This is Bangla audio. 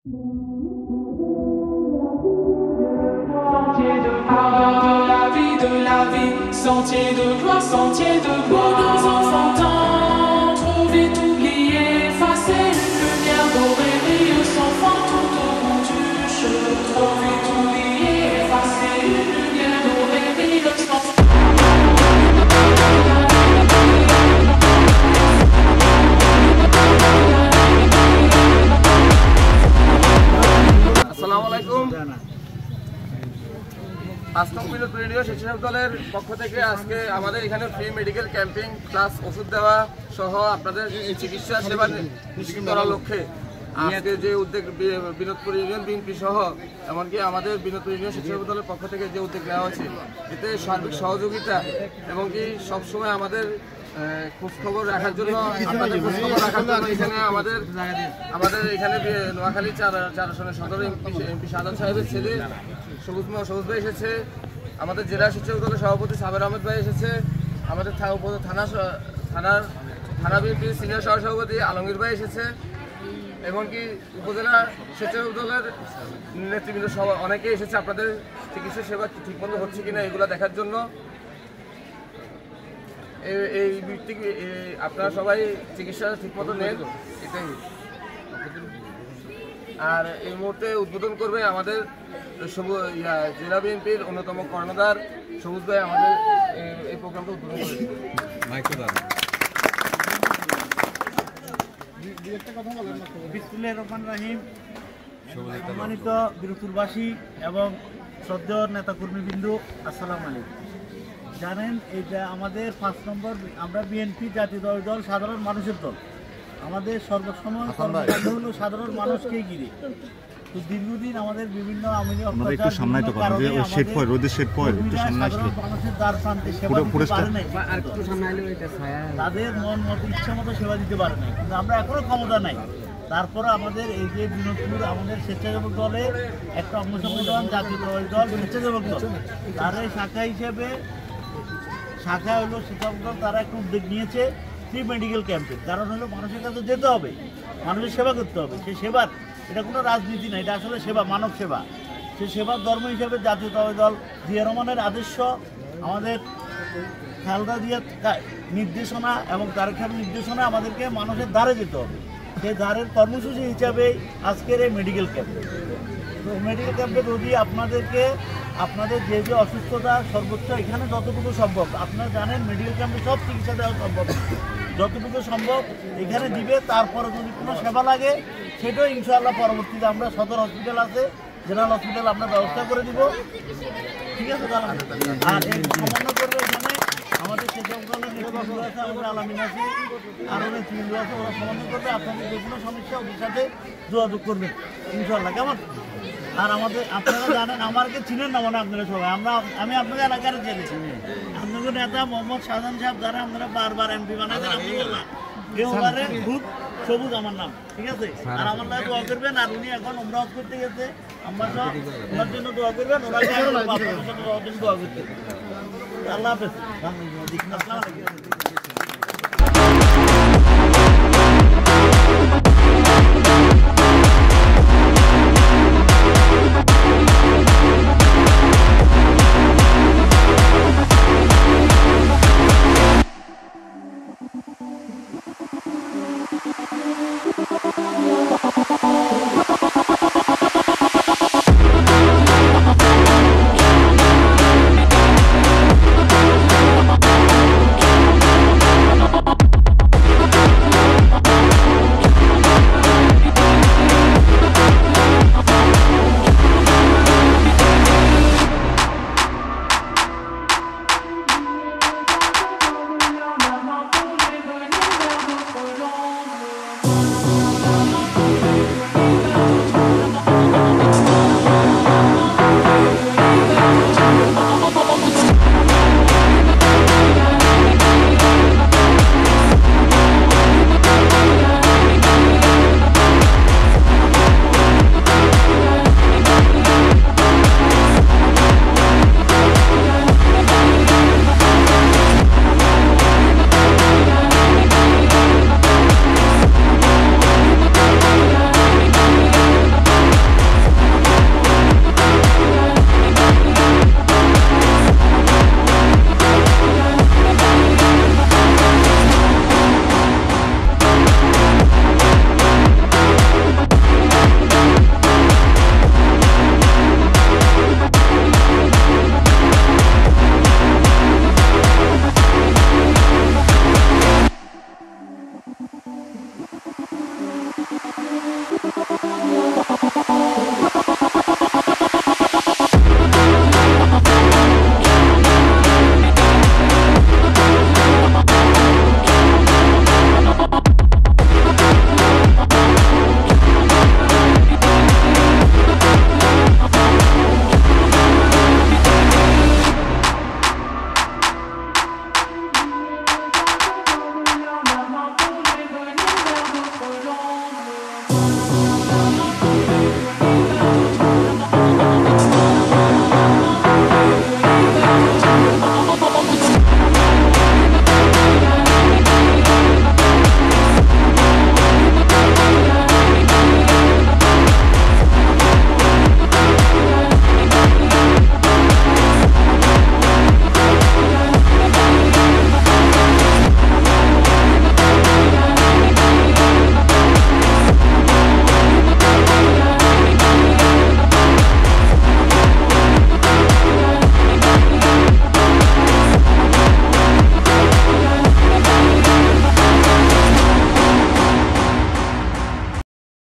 Sentier de la vie, sentier de gloire, sentier de gloire. Nos enfants tant trop vite oubliés, effacer une lumière dorée brille sans fin tout au bout du chemin. Trop vite oubliés, effacer une lumière dorée brille sans fin. আসসালামু আলাইকুম। আস্তম বিনোদ রেডিও স্বেচ্ছাসেবক দলের পক্ষ থেকে আজকে আমাদের এখানে ফ্রি মেডিকেল ক্যাম্পিং প্লাস ওষুধ দেওয়া সহ আপনাদের চিকিৎসা সেবা নিশ্চিত করার লক্ষ্যে আজকে যে উদ্যোগ বিনোদপুর ইউনিয়ন বিএনপি সহ এমনকি আমাদের বিনোদপুর ইউনিয়ন স্বেচ্ছাসেবক দলের পক্ষ থেকে যে উদ্যোগ নেওয়া হয়েছে এতে সার্বিক সহযোগিতা এবং কি সবসময় আমাদের খোঁজখবর রাখার জন্য আপনাদের খোঁজখবর রাখার জন্য এখানে আমাদের এখানে নোয়াখালী চার আসনের সদর এমপি সাধারণ সাহেবের ছেলে সবুজ ভাই এসেছে, আমাদের জেলা স্বেচ্ছাসেবক দলের সভাপতি সাবের আহমেদ ভাই এসেছে, আমাদের থানা বিএনপির সিনিয়র সহসভাপতি আলমগীর ভাই এসেছে, এমনকি উপজেলা স্বেচ্ছাসেবক দলের নেতৃবৃন্দ সহ অনেকে এসেছে আপনাদের চিকিৎসা সেবা ঠিকমতো হচ্ছে কিনা এগুলো দেখার জন্য। এই ভিত্তিক আপনারা সবাই চিকিৎসা ঠিকমতো নেন এটাই। আর এই মুহূর্তে উদ্বোধন করবে আমাদের জেলা বিএনপির অন্যতম কর্ণধার সবুজ ভাই আমাদের এই প্রোগ্রামটা উদ্বোধন করবে। বিসমিল্লাহির রহমানির রহিম। সম্মানিত বিরুতুরবাসী এবং শ্রদ্ধেয় নেতাকর্মীবৃন্দ, আসসালামু আলাইকুম। জানেন এইটা আমাদের 5 নম্বর, আমরা বিএনপি জাতীয় দল সাধারণ মানুষের দল। আমাদের সর্বসময় কর্মকাণ্ড হলো সাধারণ মানুষকেই ঘিরে। তো দীর্ঘদিন আমাদের বিভিন্ন মানুষের দ্বার প্রান্তে সেবা দিতে পারে নাই, তাদের মন মতো ইচ্ছা মতো সেবা দিতে পারে নাই, কিন্তু আমরা এখনো ক্ষমতা নাই। তারপরে আমাদের এই যে বিনোদপুর আমাদের স্বেচ্ছাসেবক দলের একটা অঙ্গ সংগঠন জাতীয় দল স্বেচ্ছাসেবক দল, তার শাখা হিসেবে শাখা হলো স্বেচ্ছাসেবক দল, তারা একটা উদ্যোগ নিয়েছে ফ্রি মেডিকেল ক্যাম্পের। কারণ হলো মানুষের কাছে যেতে হবে, মানুষের সেবা করতে হবে। সেই সেবার এটা কোনো রাজনীতি না, এটা আসলে সেবা, মানব সেবা। সেই সেবার ধর্ম হিসেবে জাতীয় দল জিয়া রহমানের আদর্শ, আমাদের খালেদা জিয়ার নির্দেশনা এবং তারেক রহমানের নির্দেশনা আমাদেরকে মানুষের দ্বারে যেতে হবে। সেই দ্বারের কর্মসূচি হিসাবে আজকের এই মেডিকেল ক্যাম্প। তো মেডিকেল ক্যাম্পে যদি আপনাদের যে অসুস্থতা সর্বোচ্চ এখানে যতটুকু সম্ভব, আপনারা জানেন মেডিকেল ক্যাম্পে সব চিকিৎসা দেওয়া সম্ভব, যতটুকু সম্ভব এখানে দিবে। তারপরে যদি কোনো সেবা লাগে সেটাও ইনশাআল্লাহ পরবর্তীতে আমরা সদর হসপিটাল আছে, জেনারেল হসপিটাল আমরা ব্যবস্থা করে দিব, ঠিক আছে। আর এই সমন্বয় করবে এখানে আমাদের স্বেচ্ছাসেবক দলের নেতৃবৃন্দ আছে, আমাদের আলামিন আছে, আরও নেতৃবৃন্দ আছে, ওরা সমন্বয় করবে। আপনাদের যে কোনো সমস্যা ওদের সাথে যোগাযোগ করবেন ইনশাআল্লাহ, কেমন? আর আপনারা জানেন, আমাকে চিনেন না মানে আপনারা সবাই, আমি আপনাদের এলাকার জেনেছি। আপনাদের নেতা মোহাম্মদ শাহজাহান সাহেব দ্বারা আপনারা বারবার এমপি বানাইছেন, আলহামদুলিল্লাহ। এবারে খুব সবুজ আমার নাম, ঠিক আছে। আর আমার লাগে দোয়া করবেন। আর উনি এখন উমরাহ করতে গেছে, আমরা সব ওনার জন্য দোয়া করবেন, ওনাকে দোয়া করতে। আল্লাহ হাফেজ।